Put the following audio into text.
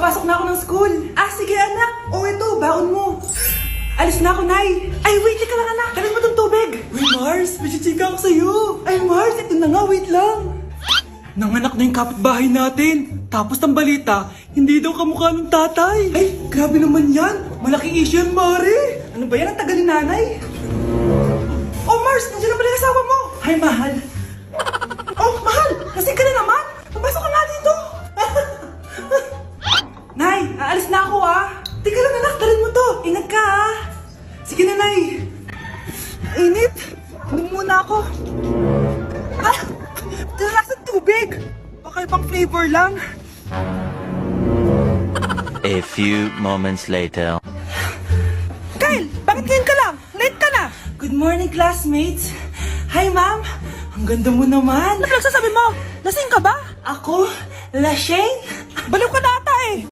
papasok na ako ng school. Ah, sige anak. O ito, baon mo. Alis na ako, Nay. Ay, wait, ka lang anak. Dalhin mo tong tubig. Uy, Mars, may chichika ako sa'yo. Ay, Mars, ito na nga, wait lang. Nanganak na yung kapitbahay natin. Tapos ng balita, hindi daw kamukha ng tatay. Ay, grabe naman yan. Malaking issue yan, Mari. Ano ba yan, ang tagal ni nanay? Oh, Mars, nandiyan na pala yung asawa mo. Hi, mahal. Oh, mahal, lasing ka na naman. Papasok ka nga dito. Nay, aalis na ako ah. Teka lang anak, dalhin mo to. Ingat ka ah. Sige na, Nay. Init. Inom muna ako. Ah, lasang tubig. Baka ibang flavor lang. A few moments later. Kyle, bakit ngayon ka lang? Late ka na. Good morning, classmates. Hi, ma'am. Ang ganda mo naman. Ano pinagsasabi mo? Lasing ka ba? Ako? Lasing? Baliw ka na ata eh.